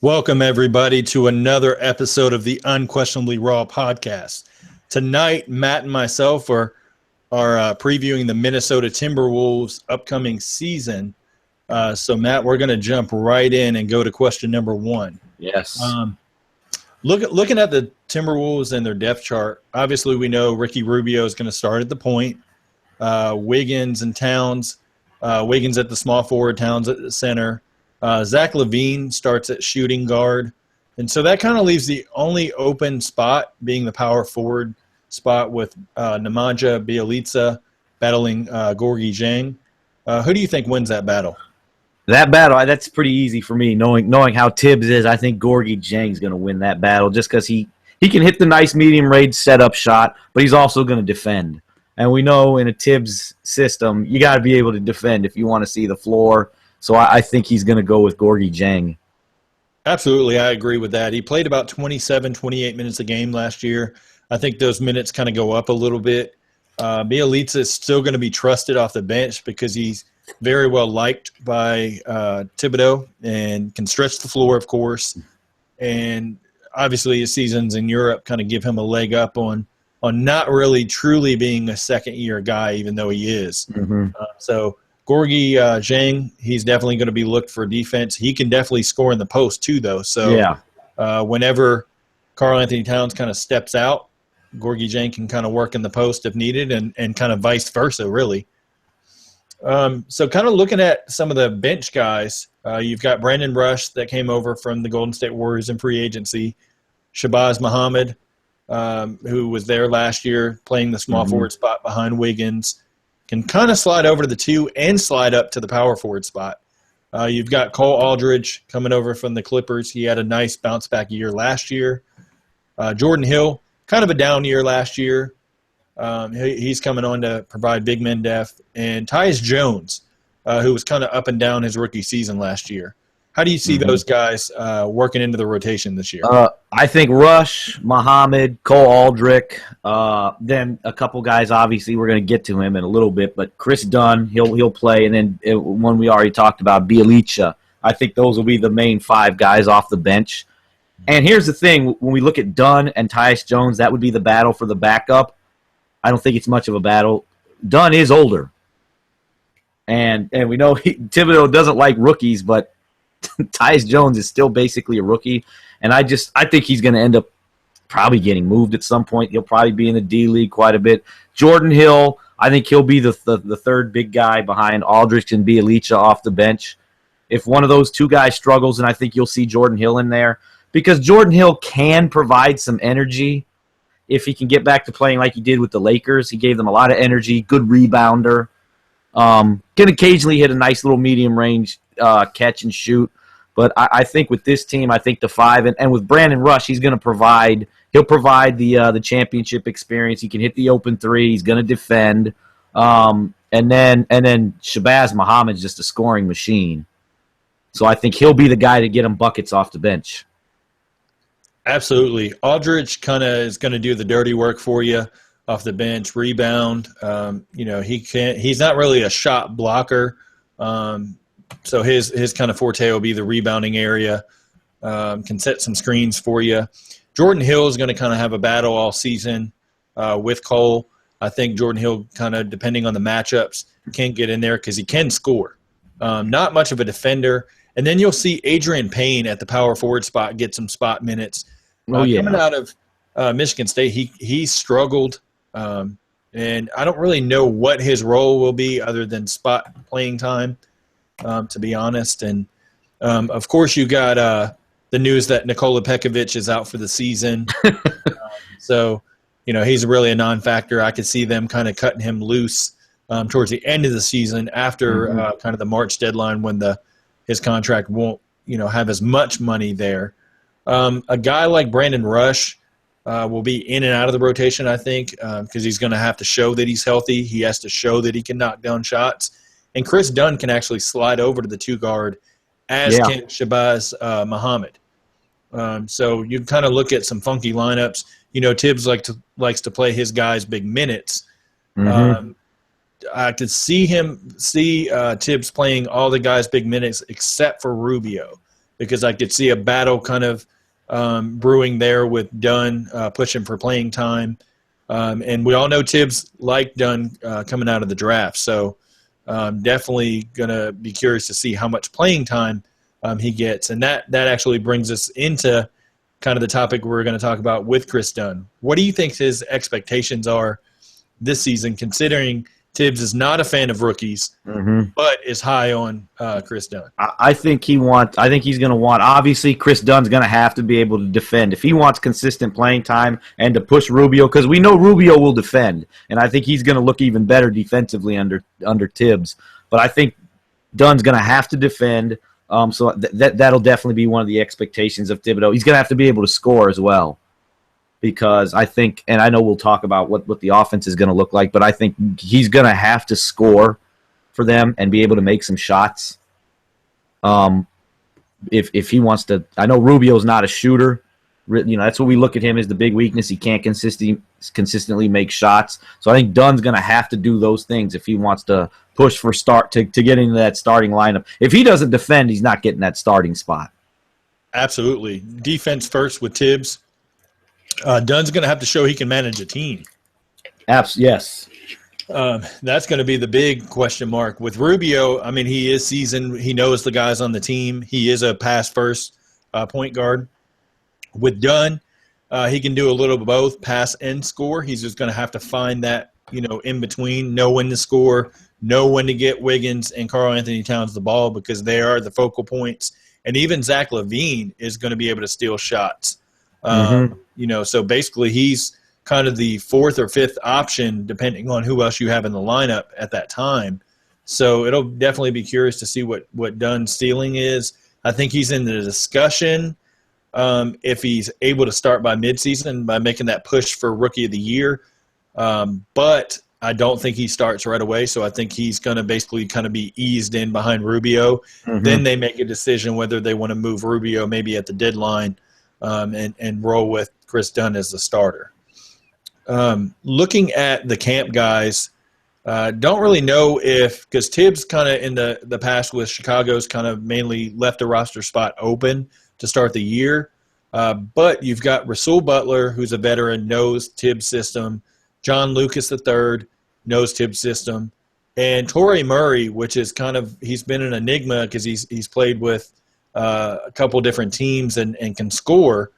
Welcome, everybody, to another episode of the Unquestionably Raw podcast. Tonight, Matt and myself are previewing the Minnesota Timberwolves' upcoming season. So, Matt, we're going to jump right in and go to question number one. Yes. Looking at the Timberwolves and their depth chart, obviously we know Ricky Rubio is going to start at the point. Wiggins and Towns, Wiggins at the small forward, Towns at the center. Zach LaVine starts at shooting guard. And so that kind of leaves the only open spot being the power forward spot with Nemanja Bjelica battling Gorgui Dieng. Who do you think wins that battle? That battle, that's pretty easy for me. Knowing how Tibbs is, I think Gorgui Dieng's going to win that battle just because he can hit the nice medium-range setup shot, but he's also going to defend. And we know in a Tibbs system, you got to be able to defend if you want to see the floor. So I think he's going to go with Gorgui Dieng. Absolutely, I agree with that. He played about 27, 28 minutes a game last year. I think those minutes kind of go up a little bit. Bjelica is still going to be trusted off the bench because he's very well liked by Thibodeau and can stretch the floor, of course. And obviously his seasons in Europe kind of give him a leg up on not really truly being a second-year guy, even though he is. Mm-hmm. So Gorgui Dieng, he's definitely going to be looked for defense. He can definitely score in the post too, though. So whenever Karl-Anthony Towns kind of steps out, Gorgui Dieng can kind of work in the post if needed and kind of vice versa, really. So kind of looking at some of the bench guys, you've got Brandon Rush that came over from the Golden State Warriors in free agency, Shabazz Muhammad, who was there last year playing the small forward spot behind Wiggins, can kind of slide over to the two and slide up to the power forward spot. You've got Cole Aldridge coming over from the Clippers. He had a nice bounce-back year last year. Jordan Hill, kind of a down year last year. He's coming on to provide big men depth. And Tyus Jones, who was kind of up and down his rookie season last year. How do you see those guys working into the rotation this year? I think Rush, Muhammad, Cole Aldrich, then a couple guys, obviously we're going to get to him in a little bit, but Chris Dunn, he'll play, and then one we already talked about, Bjelica. I think those will be the main five guys off the bench. And here's the thing, when we look at Dunn and Tyus Jones, that would be the battle for the backup. I don't think it's much of a battle. Dunn is older. And we know Thibodeau doesn't like rookies, but Tyus Jones is still basically a rookie, and I think he's going to end up probably getting moved at some point. He'll probably be in the D-League quite a bit. Jordan Hill, I think he'll be the third big guy behind Aldridge and Bjelica off the bench. If one of those two guys struggles, and I think you'll see Jordan Hill in there, because Jordan Hill can provide some energy if he can get back to playing like he did with the Lakers. He gave them a lot of energy, good rebounder. Can occasionally hit a nice little medium-range catch and shoot. But I think with this team, I think the five, and with Brandon Rush, he'll provide the championship experience. He can hit the open three. He's going to defend. And then Shabazz Muhammad's just a scoring machine. So I think he'll be the guy to get him buckets off the bench. Absolutely. Aldridge kind of is going to do the dirty work for you off the bench, rebound. He's not really a shot blocker. So his kind of forte will be the rebounding area, can set some screens for you. Jordan Hill is going to kind of have a battle all season with Cole. I think Jordan Hill kind of, depending on the matchups, can't get in there because he can score. Not much of a defender. And then you'll see Adrian Payne at the power forward spot get some spot minutes. Coming out of Michigan State, he struggled. And I don't really know what his role will be other than spot playing time. To be honest. And, of course, you got the news that Nikola Pekovic is out for the season. So, he's really a non-factor. I could see them kind of cutting him loose towards the end of the season after kind of the March deadline when his contract won't, have as much money there. A guy like Brandon Rush will be in and out of the rotation, I think, because he's going to have to show that he's healthy. He has to show that he can knock down shots. And Chris Dunn can actually slide over to the two-guard, as can Shabazz Muhammad. So you kind of look at some funky lineups. Tibbs likes to play his guys big minutes. I could see Tibbs playing all the guys big minutes except for Rubio. because I could see a battle kind of brewing there with Dunn pushing for playing time. And we all know Tibbs liked Dunn coming out of the draft. So definitely going to be curious to see how much playing time he gets. And that actually brings us into kind of the topic we're going to talk about with Chris Dunn. What do you think his expectations are this season, considering Tibbs is not a fan of rookies, but is high on Chris Dunn? I think he's going to want. Obviously, Chris Dunn's going to have to be able to defend if he wants consistent playing time and to push Rubio, because we know Rubio will defend, and I think he's going to look even better defensively under Tibbs. But I think Dunn's going to have to defend. So that'll definitely be one of the expectations of Thibodeau. He's going to have to be able to score as well. Because I think, and I know we'll talk about what the offense is going to look like, but I think he's going to have to score for them and be able to make some shots. If he wants to, I know Rubio's not a shooter. That's what we look at him as the big weakness. He can't consistently make shots. So I think Dunn's going to have to do those things if he wants to push for to get into that starting lineup. If he doesn't defend, he's not getting that starting spot. Absolutely. Defense first with Tibbs. Dunn's going to have to show he can manage a team. Yes. That's going to be the big question mark. With Rubio, I mean, he is seasoned. He knows the guys on the team. He is a pass-first point guard. With Dunn, he can do a little of both, pass and score. He's just going to have to find that, in between, know when to score, know when to get Wiggins and Karl-Anthony Towns the ball, because they are the focal points. And even Zach LaVine is going to be able to steal shots. So basically he's kind of the fourth or fifth option depending on who else you have in the lineup at that time. So it'll definitely be curious to see what Dunn's ceiling is. I think he's in the discussion if he's able to start by midseason by making that push for Rookie of the Year. But I don't think he starts right away, so I think he's going to basically kind of be eased in behind Rubio. Then they make a decision whether they want to move Rubio maybe at the deadline and roll with Chris Dunn as the starter. Looking at the camp guys, don't really know because Tibbs kind of in the past with Chicago's kind of mainly left the roster spot open to start the year. But you've got Rasul Butler, who's a veteran, knows Tibbs' system. John Lucas III knows Tibbs' system. And Torrey Murray, which is he's been an enigma because he's played with a couple different teams and can score.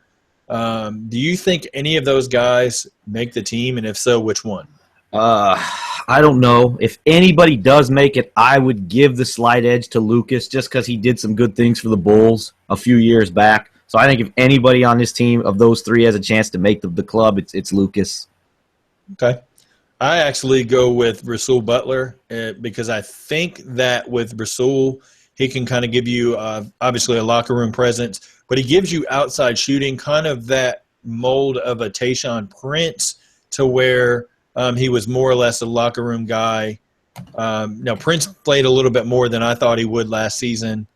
Do you think any of those guys make the team, and if so, which one? I don't know. If anybody does make it, I would give the slight edge to Lucas just because he did some good things for the Bulls a few years back. So I think if anybody on this team of those three has a chance to make the club, it's Lucas. Okay. I actually go with Rasul Butler because I think that with Rasul, he can kind of give you obviously a locker room presence, but he gives you outside shooting, kind of that mold of a Tayshaun Prince to where he was more or less a locker room guy. Now, Prince played a little bit more than I thought he would last season,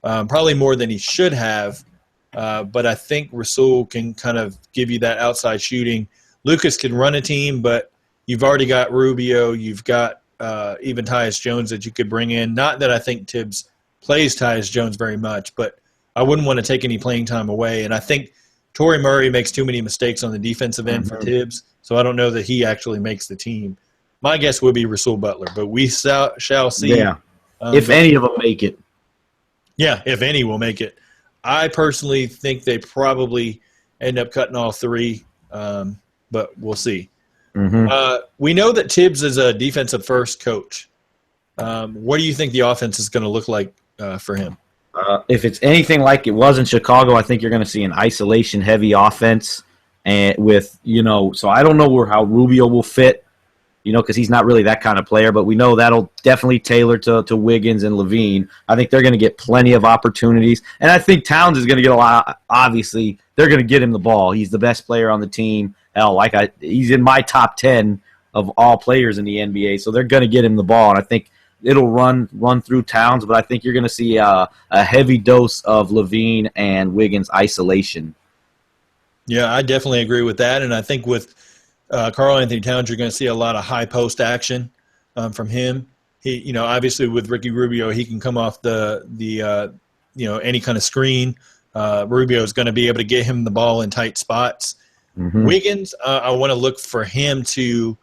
probably more than he should have, but I think Rasul can kind of give you that outside shooting. Lucas can run a team, but you've already got Rubio. You've got even Tyus Jones that you could bring in. Not that I think Tibbs plays Tyus Jones very much, but I wouldn't want to take any playing time away. And I think Torrey Murray makes too many mistakes on the defensive end for Tibbs, so I don't know that he actually makes the team. My guess would be Rasul Butler, but we shall see. Yeah, if any of them make it. Yeah, if any will make it. I personally think they probably end up cutting all three, but we'll see. We know that Tibbs is a defensive-first coach. What do you think the offense is going to look like for him? If it's anything like it was in Chicago, I think you're going to see an isolation-heavy offense, and so I don't know how Rubio will fit, because he's not really that kind of player, but we know that'll definitely tailor to Wiggins and LaVine. I think they're going to get plenty of opportunities, and I think Towns is going to get a lot. Obviously, they're going to get him the ball. He's the best player on the team. Hell, he's in my top 10 of all players in the NBA, so they're going to get him the ball, and I think it'll run through Towns, but I think you're going to see a heavy dose of LaVine and Wiggins isolation. Yeah, I definitely agree with that, and I think with Karl-Anthony Towns, you're going to see a lot of high post action from him. He, obviously with Ricky Rubio, he can come off the any kind of screen. Rubio is going to be able to get him the ball in tight spots. Mm-hmm. Wiggins, I want to look for him to,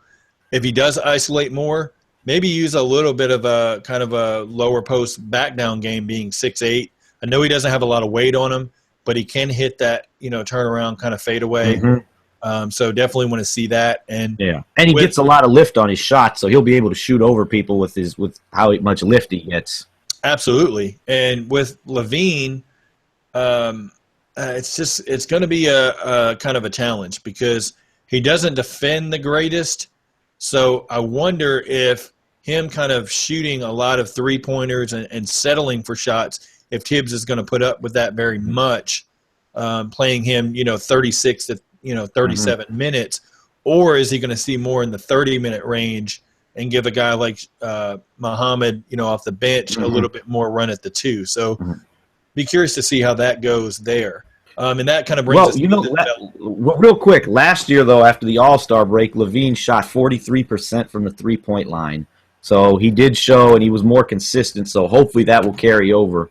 if he does isolate more, maybe use a little bit of a kind of a lower post back down game, being 6'8". I know he doesn't have a lot of weight on him, but he can hit that, turnaround kind of fadeaway. Mm-hmm. So definitely want to see that. And he gets a lot of lift on his shot, so he'll be able to shoot over people with how much lift he gets. Absolutely. And with Levine, it's going to be a kind of a challenge because he doesn't defend the greatest. So I wonder if him kind of shooting a lot of three-pointers and settling for shots, if Tibbs is going to put up with that very much, playing him, 36 to 37 minutes, or is he going to see more in the 30-minute range and give a guy like Muhammad, off the bench a little bit more run at the two? So be curious to see how that goes there. And that kind of brings us to real quick, last year, though, after the All-Star break, Levine shot 43% from the three-point line. So he did show, and he was more consistent, so hopefully that will carry over.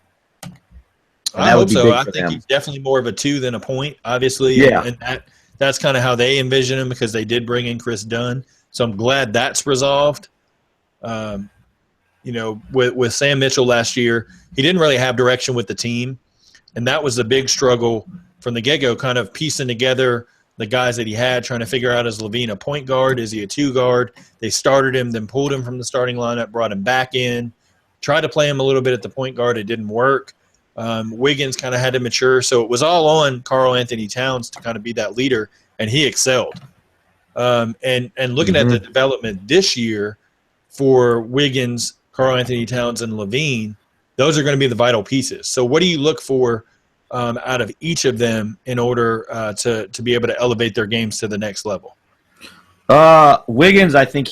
I hope so. I think he's definitely more of a 2 than a point, obviously. Yeah. And that's kind of how they envision him because they did bring in Chris Dunn. So I'm glad that's resolved. With Sam Mitchell last year, he didn't really have direction with the team. And that was the big struggle from the get-go, kind of piecing together the guys that he had, trying to figure out, is Levine a point guard? Is he a 2 guard? They started him, then pulled him from the starting lineup, brought him back in, tried to play him a little bit at the point guard. It didn't work. Wiggins kind of had to mature. So it was all on Karl Anthony Towns to kind of be that leader, and he excelled. And looking at the development this year for Wiggins, Karl Anthony Towns, and Levine, those are going to be the vital pieces. So what do you look for out of each of them in order to be able to elevate their games to the next level? Wiggins, I think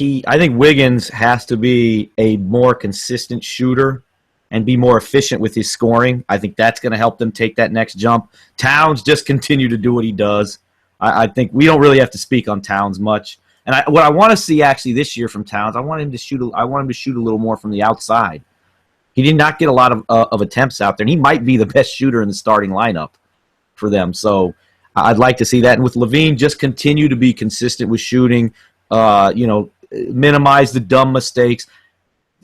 Wiggins has to be a more consistent shooter and be more efficient with his scoring. I think that's going to help them take that next jump. Towns just continue to do what he does. I think we don't really have to speak on Towns much. And what I want to see actually this year from Towns, I want him to shoot a little more from the outside. He did not get a lot of attempts out there, and he might be the best shooter in the starting lineup for them. So I'd like to see that. And with Levine, just continue to be consistent with shooting, minimize the dumb mistakes,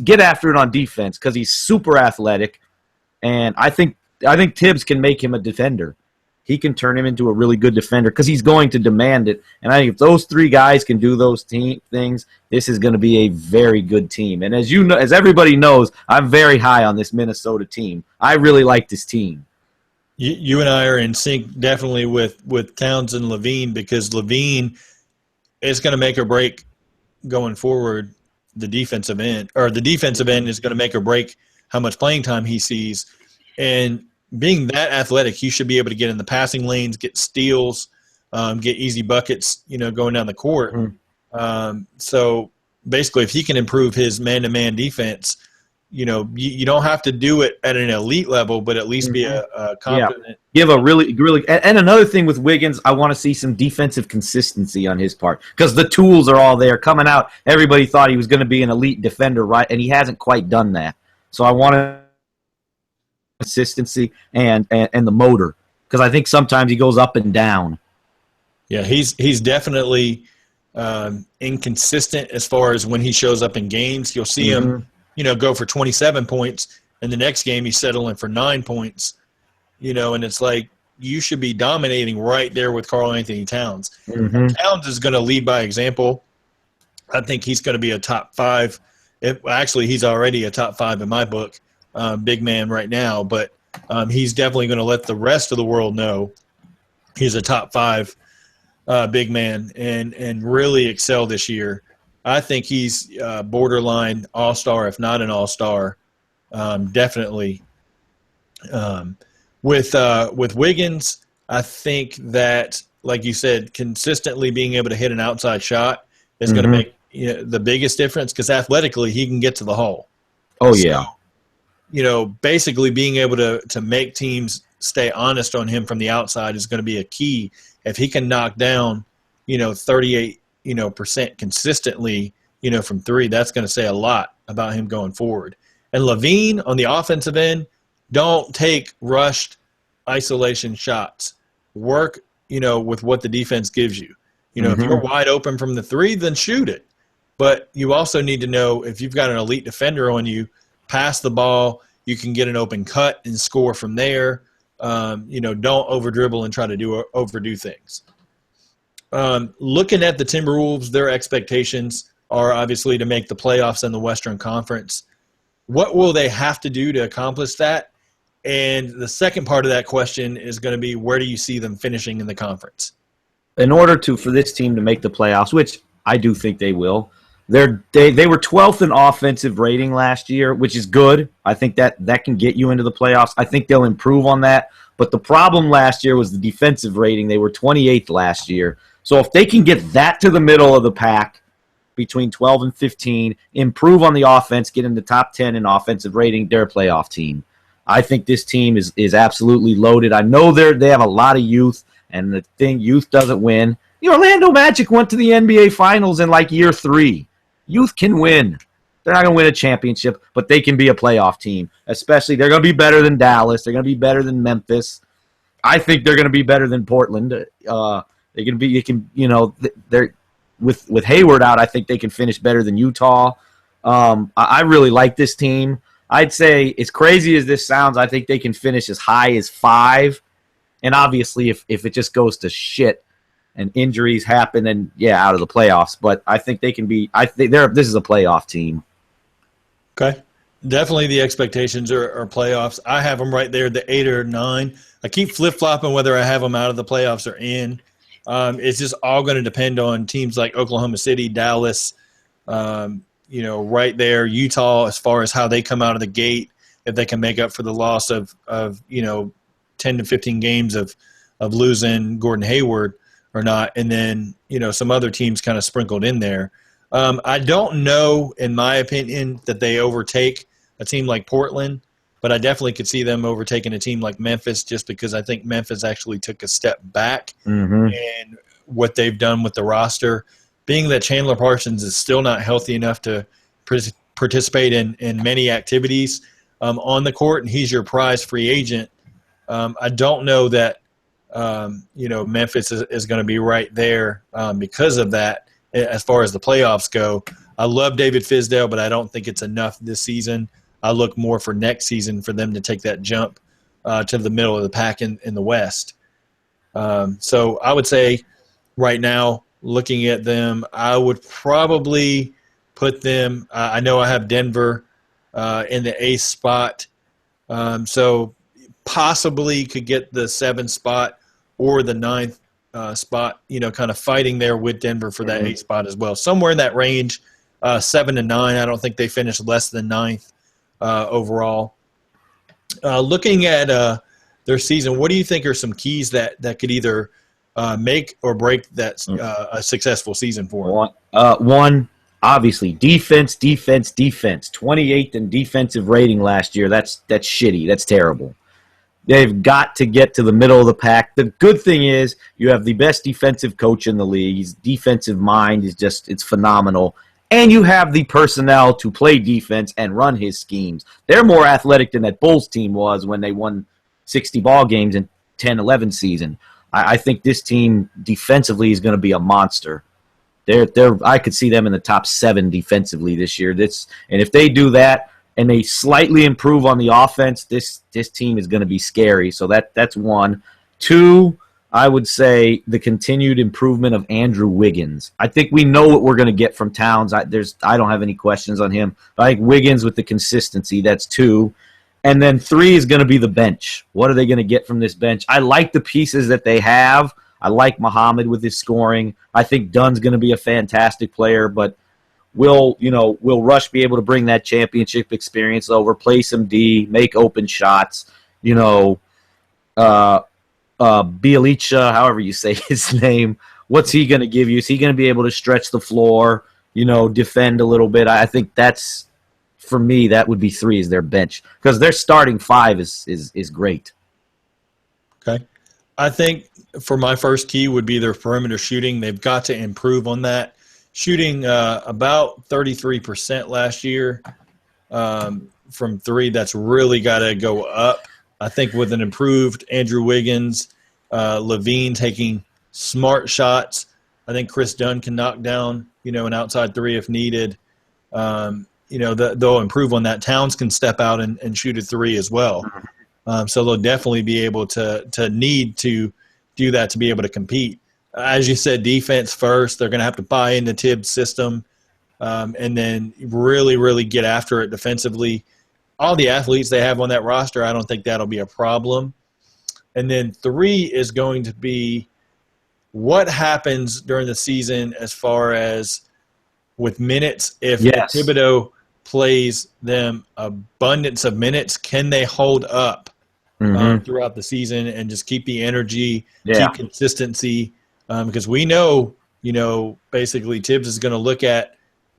get after it on defense because he's super athletic, and I think Tibbs can make him a defender. He can turn him into a really good defender because he's going to demand it. And I think if those 3 guys can do those things, this is going to be a very good team. And as everybody knows, I'm very high on this Minnesota team. I really like this team. You and I are in sync definitely with Towns and Levine, because Levine is going to make or break going forward the defensive end, or the defensive end is going to make or break how much playing time he sees. And being that athletic, he should be able to get in the passing lanes, get steals, get easy buckets, going down the court. So basically, if he can improve his man-to-man defense, you don't have to do it at an elite level, but at least be a competent. Yeah. Give a really, really – and another thing with Wiggins, I want to see some defensive consistency on his part because the tools are all there. Coming out, everybody thought he was going to be an elite defender, right? And he hasn't quite done that. So I want to – consistency and the motor, because I think sometimes he goes up and down. Yeah, he's definitely inconsistent as far as when he shows up in games. You'll see him, go for 27 points, and the next game he's settling for 9 points. And it's like you should be dominating right there with Karl Anthony Towns. Towns is going to lead by example. I think he's going to be a top 5. Actually, he's already a top 5 in my book. Big man right now, but he's definitely going to let the rest of the world know he's a top 5 big man and really excel this year. I think he's borderline all-star, if not an all-star, definitely. With Wiggins, I think that, like you said, consistently being able to hit an outside shot is going to make the biggest difference because athletically he can get to the hole. Oh, yeah. Basically being able to make teams stay honest on him from the outside is going to be a key. If he can knock down, 38, percent consistently, from 3, that's going to say a lot about him going forward. And Levine on the offensive end, don't take rushed isolation shots. Work, with what the defense gives you. If you're wide open from the three, then shoot it. But you also need to know if you've got an elite defender on you, pass the ball, you can get an open cut and score from there. Don't over dribble and try to overdo things. Looking at the Timberwolves, their expectations are obviously to make the playoffs in the Western Conference. What will they have to do to accomplish that? And the second part of that question is going to be, where do you see them finishing in the conference? In order for this team to make the playoffs, which I do think they will, they were 12th in offensive rating last year, which is good. I think that can get you into the playoffs. I think they'll improve on that. But the problem last year was the defensive rating. They were 28th last year. So if they can get that to the middle of the pack, between 12 and 15, improve on the offense, get in the top 10 in offensive rating, they're a playoff team. I think this team is absolutely loaded. I know they have a lot of youth, and the thing, youth doesn't win. The Orlando Magic went to the NBA Finals in like year 3. Youth can win. They're not going to win a championship, but they can be a playoff team. Especially, they're going to be better than Dallas. They're going to be better than Memphis. I think they're going to be better than Portland. They're with Hayward out, I think they can finish better than Utah. I really like this team. I'd say, as crazy as this sounds, I think they can finish as high as 5. And obviously, if it just goes to shit and injuries happen, then out of the playoffs. But I think they can be. This is a playoff team. Okay, definitely the expectations are playoffs. I have them right there, the 8 or 9. I keep flip flopping whether I have them out of the playoffs or in. It's just all going to depend on teams like Oklahoma City, Dallas, right there, Utah, as far as how they come out of the gate, if they can make up for the loss of 10 to 15 games of losing Gordon Hayward or not, and then, some other teams kind of sprinkled in there. I don't know, in my opinion, that they overtake a team like Portland, but I definitely could see them overtaking a team like Memphis, just because I think Memphis actually took a step back in what they've done with the roster. Being that Chandler Parsons is still not healthy enough to participate in many activities on the court, and he's your prize free agent, I don't know that Memphis is going to be right there because of that as far as the playoffs go. I love David Fizdale, but I don't think it's enough this season. I look more for next season for them to take that jump to the middle of the pack in the West. So I would say right now, looking at them, I would probably put them I know I have Denver in the 8th spot. So possibly could get the 7th spot or the 9th spot, kind of fighting there with Denver for that 8th spot as well. Somewhere in that range, 7 to 9. I don't think they finished less than 9th. Overall. Looking at their season, what do you think are some keys that could either make or break that a successful season for them? One, obviously, defense. 28th in defensive rating last year. That's shitty. That's terrible. They've got to get to the middle of the pack. The good thing is you have the best defensive coach in the league. His defensive mind is it's phenomenal. And you have the personnel to play defense and run his schemes. They're more athletic than that Bulls team was when they won 60 ball games in 10-11 season. I think this team defensively is going to be a monster. I could see them in the top 7 defensively this year. And if they do that and they slightly improve on the offense, this team is going to be scary. So that's one. 2, I would say the continued improvement of Andrew Wiggins. I think we know what we're going to get from Towns. I don't have any questions on him. But I think Wiggins with the consistency, that's 2. And then 3 is going to be the bench. What are they going to get from this bench? I like the pieces that they have. I like Muhammad with his scoring. I think Dunn's going to be a fantastic player, but will Rush be able to bring that championship experience over, play some D, make open shots, Bialica, however you say his name, what's he going to give you? Is he going to be able to stretch the floor, defend a little bit? I think that's, for me, that would be 3 is their bench, because their starting 5 is great. Okay. I think for my first key would be their perimeter shooting. They've got to improve on that. Shooting about 33% last year. from three that's really got to go up. I think with an improved Andrew Wiggins, Levine taking smart shots, I think Chris Dunn can knock down, an outside three if needed. They'll improve on that. Towns can step out and shoot a three as well. So they'll definitely be able to need to do that to be able to compete. As you said, defense first. They're going to have to buy into Tibbs' system and then really, really get after it defensively. All the athletes they have on that roster, I don't think that'll be a problem. And then three is going to be what happens during the season as far as with minutes. If Thibodeau plays them abundance of minutes, can they hold up throughout the season and just keep the energy, keep consistency? Because we know, basically Tibbs is going to look at,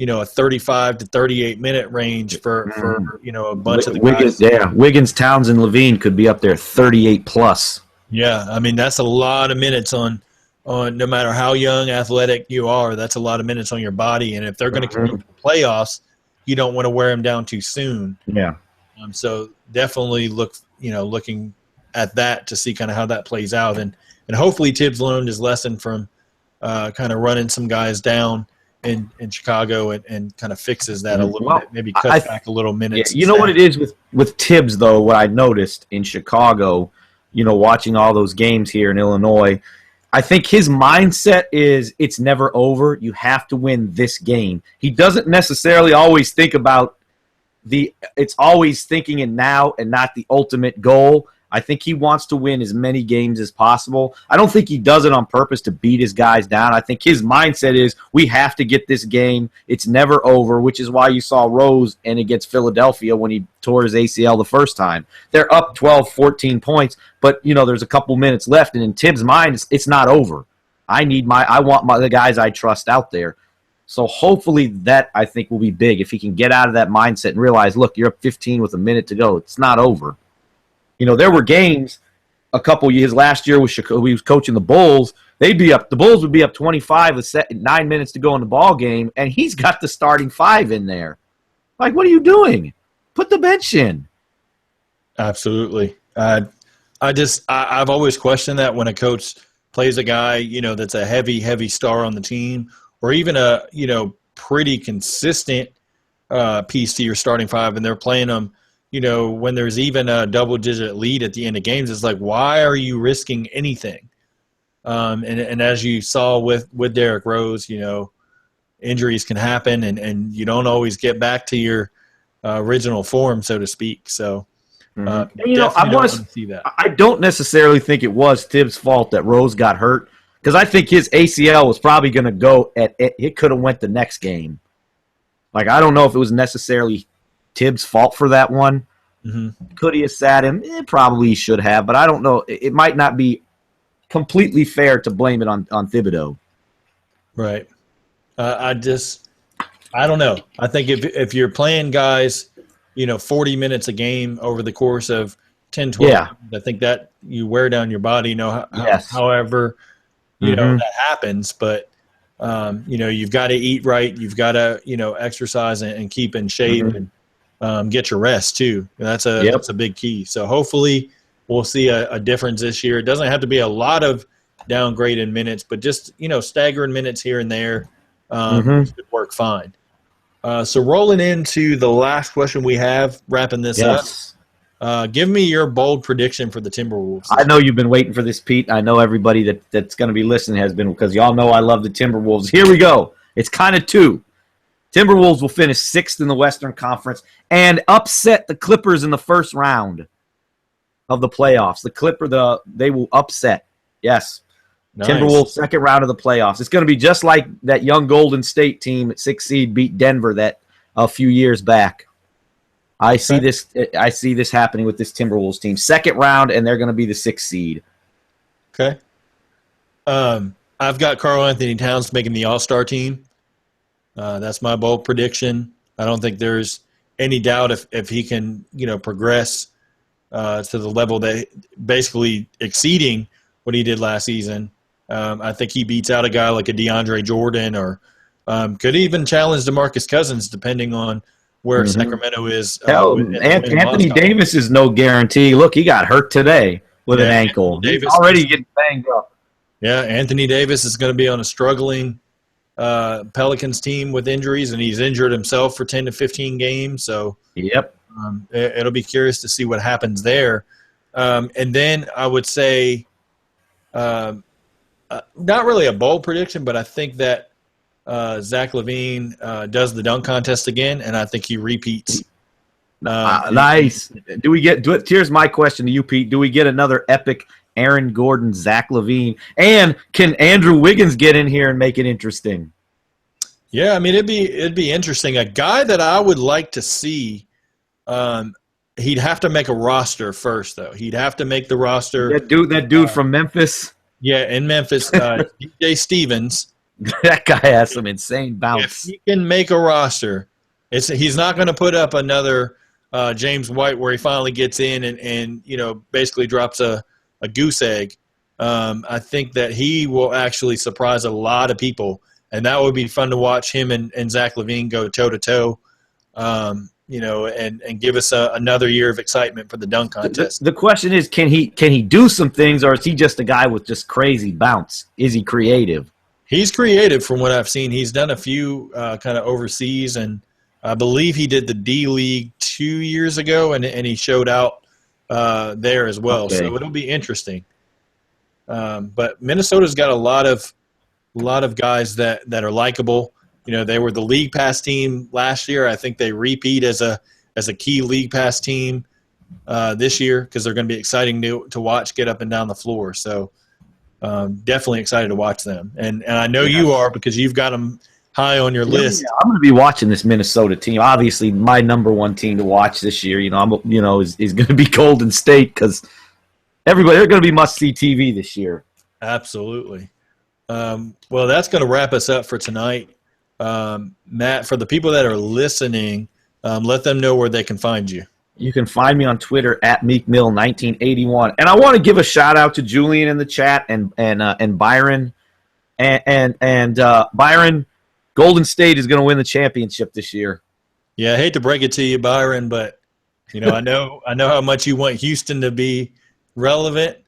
a 35 to 38 minute range for a bunch of the guys. Wiggins, Towns, and Levine could be up there 38 plus. Yeah, I mean, that's a lot of minutes on no matter how young, athletic you are, that's a lot of minutes on your body. And if they're going to compete in the playoffs, you don't want to wear them down too soon. Yeah. So definitely looking at that to see kind of how that plays out. And hopefully Tibbs learned his lesson from kind of running some guys down in Chicago and kind of fixes that a little bit, maybe cuts back a little minutes. Yeah, you know what it is with Tibbs, though, what I noticed in Chicago, watching all those games here in Illinois, I think his mindset is it's never over. You have to win this game. He doesn't necessarily always think about it's always thinking in now and not the ultimate goal. I think he wants to win as many games as possible. I don't think he does it on purpose to beat his guys down. I think his mindset is we have to get this game. It's never over, which is why you saw Rose end against Philadelphia when he tore his ACL the first time. They're up 12, 14 points, but there's a couple minutes left, and in Tibbs' mind, it's not over. I want the guys I trust out there. So hopefully that, I think, will be big if he can get out of that mindset and realize, look, you're up 15 with a minute to go. It's not over. There were games a couple years last year with Chicago. He was coaching the Bulls. The Bulls would be up 25 with 9 minutes to go in the ball game, and he's got the starting five in there. Like, what are you doing? Put the bench in. Absolutely. I've always questioned that when a coach plays a guy, that's a heavy star on the team, or even a, pretty consistent piece to your starting five, and they're playing them, when there's even a double-digit lead at the end of games. It's like, why are you risking anything? And as you saw with Derrick Rose, injuries can happen, and you don't always get back to your original form, so to speak. So, I want to see that. I don't necessarily think it was Tibbs' fault that Rose got hurt, because I think his ACL was probably going to go it could have went the next game. Like, I don't know if it was necessarily Tibbs' fault for that one. Could he have sat him? Probably he should have, but I don't know. It might not be completely fair to blame it on Thibodeau. Right. I don't know. I think if you're playing guys, 40 minutes a game over the course of 10, 12, I think that you wear down your body, however, that happens. But, you've got to eat right. You've got to, exercise and keep in shape and get your rest too. That's a big key. So hopefully we'll see a difference this year. It doesn't have to be a lot of downgrade in minutes, but just, staggering minutes here and there should work fine. So rolling into the last question we have, wrapping this up. Give me your bold prediction for the Timberwolves. I know you've been waiting for this, Pete. I know everybody that's going to be listening has been, because y'all know I love the Timberwolves. Here we go. It's kind of two. Timberwolves will finish 6th in the Western Conference and upset the Clippers in the first round of the playoffs. They will upset. Yes. Nice. Timberwolves second round of the playoffs. It's going to be just like that young Golden State team at 6th seed beat Denver that a few years back. I see this happening with this Timberwolves team. Second round, and they're going to be the 6th seed. Okay. I've got Karl-Anthony Towns making the All-Star team. That's my bold prediction. I don't think there's any doubt if he can, progress to the level that basically exceeding what he did last season. I think he beats out a guy like a DeAndre Jordan, or could even challenge DeMarcus Cousins, depending on where Sacramento is. Hell, At the Anthony win-loss column. Davis is no guarantee. Look, he got hurt today with an ankle. He's already getting banged up. Yeah, Anthony Davis is going to be on a struggling Pelicans team with injuries, and he's injured himself for 10 to 15 games. So yep, it'll be curious to see what happens there. And then I would say not really a bold prediction, but I think that Zach LaVine does the dunk contest again, and I think he repeats. Nice. Here's my question to you, Pete. Do we get another epic Aaron Gordon, Zach LaVine, and can Andrew Wiggins get in here and make it interesting? Yeah, I mean it'd be interesting. A guy that I would like to see, he'd have to make a roster first, though. He'd have to make the roster. That dude from Memphis. Yeah, in Memphis, DJ Stevens. That guy has some insane bounce. If he can make a roster, he's not going to put up another James White where he finally gets in and basically drops a goose egg. I think that he will actually surprise a lot of people, and that would be fun to watch him and Zach LaVine go toe-to-toe, and give us another year of excitement for the dunk contest. The question is, can he do some things, or is he just a guy with just crazy bounce? Is he creative? He's creative from what I've seen. He's done a few kind of overseas, and I believe he did the D-League 2 years ago, and he showed out there as well. Okay. So it'll be interesting. But Minnesota's got a lot of guys that are likable. They were the league pass team last year. I think they repeat as a key league pass team this year because they're going to be exciting to watch get up and down the floor. So definitely excited to watch them. And I know you are because you've got them high on your list. Yeah, I'm going to be watching this Minnesota team. Obviously, my number one team to watch this year, is going to be Golden State because they're going to be must-see TV this year. Absolutely. Well, that's going to wrap us up for tonight. Matt, for the people that are listening, let them know where they can find you. You can find me on Twitter at MeekMill1981. And I want to give a shout-out to Julian in the chat and Byron. And Byron, Golden State is going to win the championship this year. Yeah, I hate to break it to you, Byron, but I know how much you want Houston to be relevant,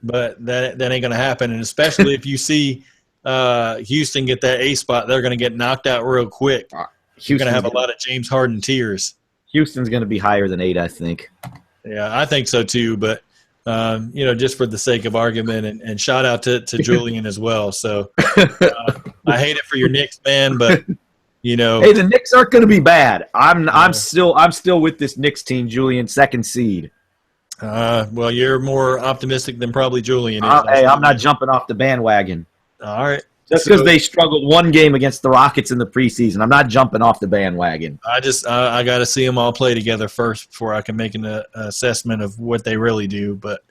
but that ain't going to happen. And especially if you see Houston get that A spot, they're going to get knocked out real quick. You're going to have a lot of James Harden tears. Houston's going to be higher than 8, I think. Yeah, I think so too. But just for the sake of argument, and shout out to Julian as well. So I hate it for your Knicks, man, but hey, the Knicks aren't going to be bad. I'm still with this Knicks team, Julian, second seed. Well, you're more optimistic than probably Julian is. Hey, I'm not jumping off the bandwagon. All right. Just because they struggled one game against the Rockets in the preseason, I'm not jumping off the bandwagon. I got to see them all play together first before I can make an assessment of what they really do. But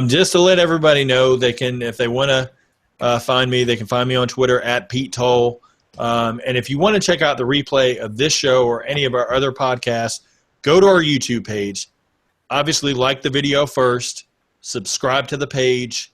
just to let everybody know, they can, if they want to find me, they can find me on Twitter at Pete Toll. And if you want to check out the replay of this show or any of our other podcasts, go to our YouTube page. Obviously, like the video first, subscribe to the page.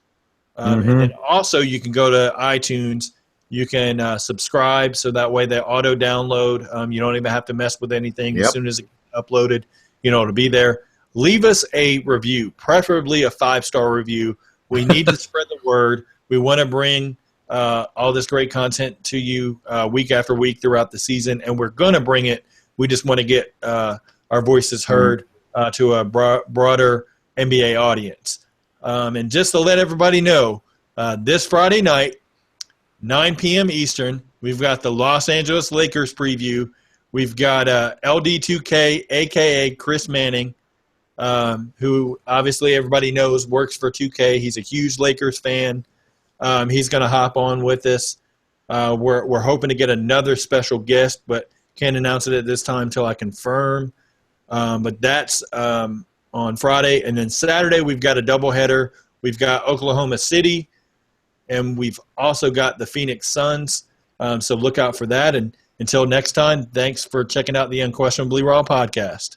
And then also you can go to iTunes. You can subscribe so that way they auto-download. You don't even have to mess with anything. As soon as it's uploaded, it'll be there. Leave us a review, preferably a 5-star review. We need to spread the word. We want to bring all this great content to you week after week throughout the season, and we're going to bring it. We just want to get our voices heard to a broader NBA audience. And just to let everybody know, this Friday night, 9 p.m. Eastern, we've got the Los Angeles Lakers preview. We've got LD2K, a.k.a. Chris Manning, who obviously everybody knows works for 2K. He's a huge Lakers fan. He's going to hop on with us. We're hoping to get another special guest, but can't announce it at this time until I confirm. But that's on Friday. And then Saturday, we've got a doubleheader. We've got Oklahoma City, and we've also got the Phoenix Suns. So look out for that. And until next time, thanks for checking out the Unquestionably Raw podcast.